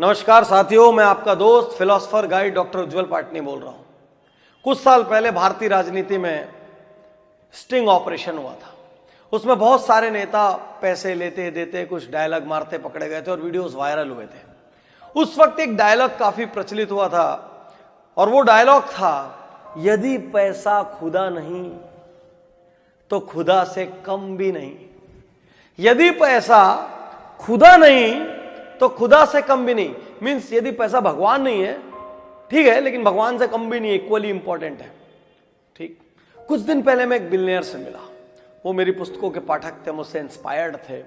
नमस्कार साथियों, मैं आपका दोस्त फिलोसोफर गाइड डॉक्टर उज्जवल पाटनी बोल रहा हूं। कुछ साल पहले भारतीय राजनीति में स्टिंग ऑपरेशन हुआ था। उसमें बहुत सारे नेता पैसे लेते देते कुछ डायलॉग मारते पकड़े गए थे और वीडियोस वायरल हुए थे। उस वक्त एक डायलॉग काफी प्रचलित हुआ था और वो डायलॉग था, यदि पैसा खुदा नहीं तो खुदा से कम भी नहीं। यदि पैसा खुदा नहीं तो खुदा से कम भी नहीं। मींस यदि पैसा भगवान नहीं है, ठीक है, लेकिन भगवान से कम भी नहीं, इक्वली इंपॉर्टेंट है। ठीक, कुछ दिन पहले मैं एक बिलियनियर से मिला। वो मेरी पुस्तकों के पाठक थे, मुझसे इंस्पायर्ड थे।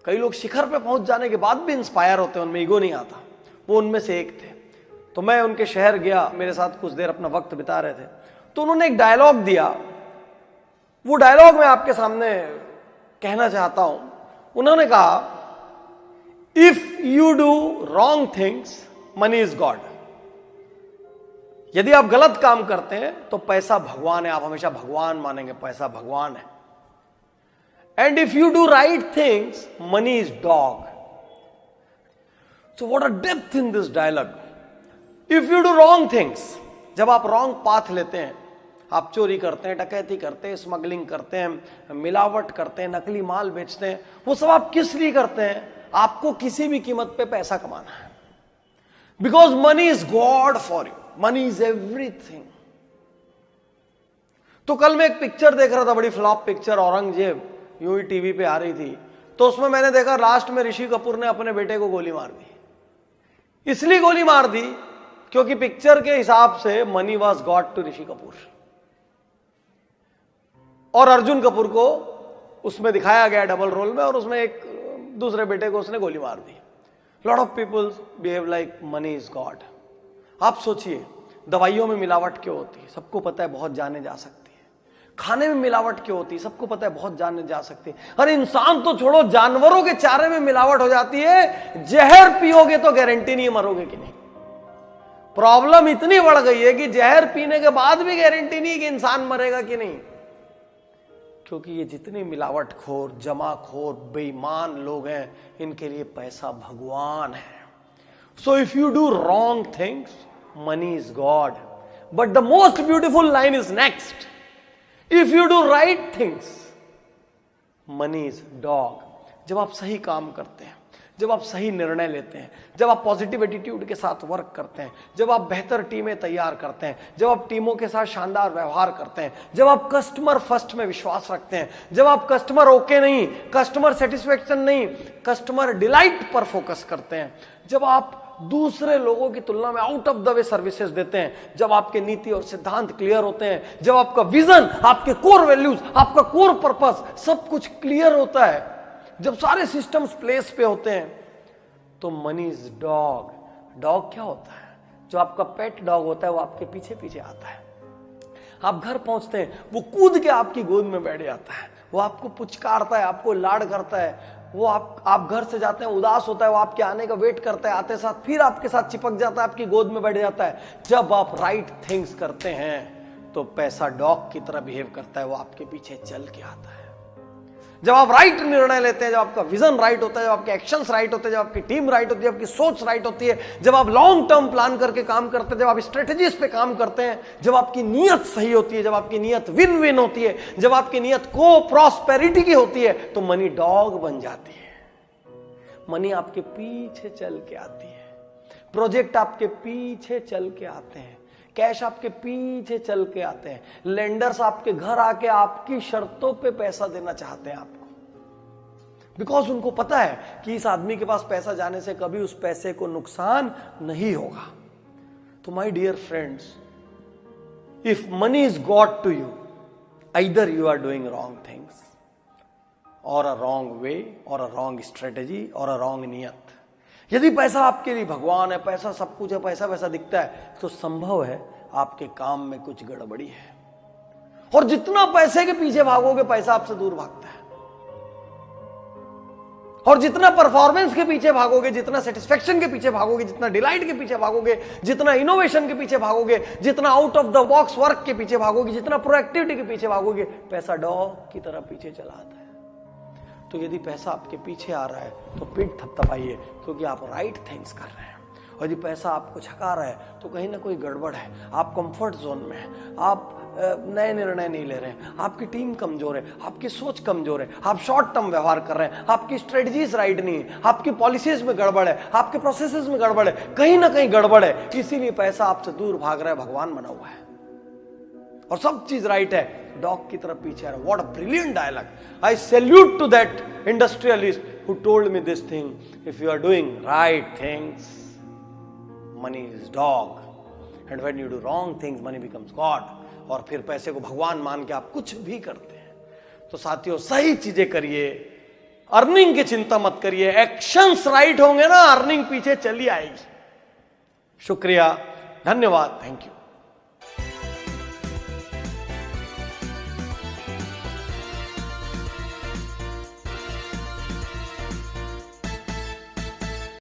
कई लोग शिखर पे पहुंच जाने के बाद भी इंस्पायर होते हैं, उनमें ईगो नहीं आता। वो उनमें से एक थे। तो मैं उनके शहर गया, मेरे साथ कुछ देर अपना वक्त बिता रहे थे। तो उन्होंने एक डायलॉग दिया। वो डायलॉग मैं आपके सामने कहना चाहता हूं। उन्होंने कहा, If you do wrong things, money is God. यदि आप गलत काम करते हैं तो पैसा भगवान है। आप हमेशा भगवान मानेंगे, पैसा भगवान है। And if you do right things, money is dog. So what a depth in this dialogue. If you do wrong things, जब आप wrong path लेते हैं, आप चोरी करते हैं, डकैती करते हैं, स्मगलिंग करते हैं, मिलावट करते हैं, नकली माल बेचते हैं, वो सब आप किस लिए करते हैं? आपको किसी भी कीमत पे पैसा कमाना है। Because money is God for you, money is everything. तो कल मैं एक पिक्चर देख रहा था, बड़ी फ्लॉप पिक्चर, औरंगजेब, यूं ही टीवी पे आ रही थी। तो उसमें मैंने देखा लास्ट में ऋषि कपूर ने अपने बेटे को गोली मार दी। इसलिए गोली मार दी क्योंकि पिक्चर के हिसाब से money was God to Rishi Kapoor. और अर्जुन कपूर को उसमें दिखाया गया डबल रोल में, और उसमें एक दूसरे बेटे को उसने गोली मार दी। Lot of people behave like money is god. आप सोचिए, दवाइयों में मिलावट क्यों होती है? सबको पता है बहुत जाने जा सकती है। खाने में मिलावट क्यों होती है? सबको पता है बहुत जाने जा सकती है। अरे इंसान तो छोड़ो, जानवरों के चारे में मिलावट हो जाती है। जहर पियोगे तो गारंटी नहीं मरोगे कि नहीं। प्रॉब्लम इतनी बढ़ गई है कि जहर पीने के बाद भी गारंटी नहीं कि इंसान मरेगा कि नहीं। क्योंकि ये जितने मिलावटखोर, जमाखोर, बेईमान लोग हैं, इनके लिए पैसा भगवान है। So if you do wrong things, money is God. But the most beautiful line is next, if you do right things, money is dog. जब आप सही काम करते हैं, जब आप सही निर्णय लेते हैं, जब आप पॉजिटिव एटीट्यूड के साथ वर्क करते हैं, जब आप बेहतर टीमें तैयार करते हैं, जब आप टीमों के साथ शानदार व्यवहार करते हैं, जब आप कस्टमर फर्स्ट में विश्वास रखते हैं, जब आप कस्टमर ओके नहीं, कस्टमर सेटिस्फेक्शन नहीं, कस्टमर डिलाइट पर फोकस करते हैं, जब आप दूसरे लोगों की तुलना में out of the way services देते हैं, जब आपके नीति और सिद्धांत क्लियर होते हैं, जब आपका विजन, आपके कोर वैल्यूज, आपका कोर पर्पस, सब कुछ क्लियर होता है, जब सारे सिस्टम्स प्लेस पे होते हैं, तो मनी इज डॉग। डॉग क्या होता है? जो आपका पेट डॉग होता है वो आपके पीछे पीछे आता है। आप घर पहुंचते हैं, वो कूद के आपकी गोद में बैठ जाता है, वो आपको पुचकारता है, आपको लाड करता है। वो आप घर से जाते हैं, उदास होता है, वो आपके आने का वेट करता है, आते साथ फिर आपके साथ चिपक जाता है, आपकी गोद में बैठ जाता है। जब आप राइट थिंग्स करते हैं तो पैसा डॉग की तरह बिहेव करता है, वो आपके पीछे चल के आता है। जब आप राइट निर्णय लेते हैं, जब आपका विजन राइट होता है, जब आपके एक्शंस राइट होते हैं, जब आपकी टीम राइट होती है, आपकी सोच राइट होती है, जब आप लॉन्ग टर्म प्लान करके काम करते हैं, जब आप स्ट्रेटजीज पे काम करते हैं, जब आपकी नीयत सही होती है, जब आपकी नीयत विन विन होती है, जब आपकी नीयत को प्रॉस्पेरिटी की होती है, तो मनी डॉग बन जाती है। मनी आपके पीछे चल के आती है, प्रोजेक्ट आपके पीछे चल के आते हैं, कैश आपके पीछे चल के आते हैं, लेंडर्स आपके घर आके आपकी शर्तों पे पैसा देना चाहते हैं आपको। बिकॉज उनको पता है कि इस आदमी के पास पैसा जाने से कभी उस पैसे को नुकसान नहीं होगा। तो my dear friends, if money is god to you, either you are doing wrong things और अ रॉन्ग वे और अ रॉन्ग स्ट्रेटेजी और अ रॉन्ग नियत। यदि पैसा आपके लिए भगवान है, पैसा सब कुछ है, पैसा वैसा दिखता है, तो संभव है आपके काम में कुछ गड़बड़ी है। और जितना पैसे के पीछे भागोगे, पैसा आपसे दूर भागता है। और जितना परफॉर्मेंस के पीछे भागोगे, जितना सेटिस्फेक्शन के पीछे भागोगे, जितना डिलाइट के पीछे भागोगे, जितना इनोवेशन के पीछे भागोगे, जितना out of the box work के पीछे भागोगे, जितना प्रोएक्टिविटी के पीछे भागोगे, पैसा डॉग की तरह पीछे चला आता है। तो यदि पैसा आपके पीछे आ रहा है तो पीठ थपथपाइए, क्योंकि आप राइट थिंग्स कर रहे हैं। और यदि पैसा आपको छका रहा है तो कहीं ना कोई गड़बड़ है, आप कंफर्ट जोन में हैं, आप नए निर्णय नहीं ले रहे हैं, आपकी टीम कमजोर है, आपकी सोच कमजोर है, आप शॉर्ट टर्म व्यवहार कर रहे हैं, आपकी स्ट्रेटजीज राइट नहीं है, आपकी पॉलिसीज में गड़बड़ है, आपके प्रोसेसेस में गड़बड़ है, कहीं ना कहीं गड़बड़ है, इसीलिए पैसा आपसे दूर भाग रहा है, भगवान बना हुआ है और सब चीज राइट है, डॉग की तरफ पीछे आ रहा है। What a brilliant dialogue. I salute to that industrialist who told me this thing, if you are doing right things, money is dog, and when you do wrong things, money becomes God। और फिर पैसे को भगवान मान के आप कुछ भी करते हैं। तो साथियों, सही चीजें करिए, अर्निंग की चिंता मत करिए, एक्शंस राइट होंगे ना, अर्निंग पीछे चली आएगी। शुक्रिया, धन्यवाद, थैंक यू।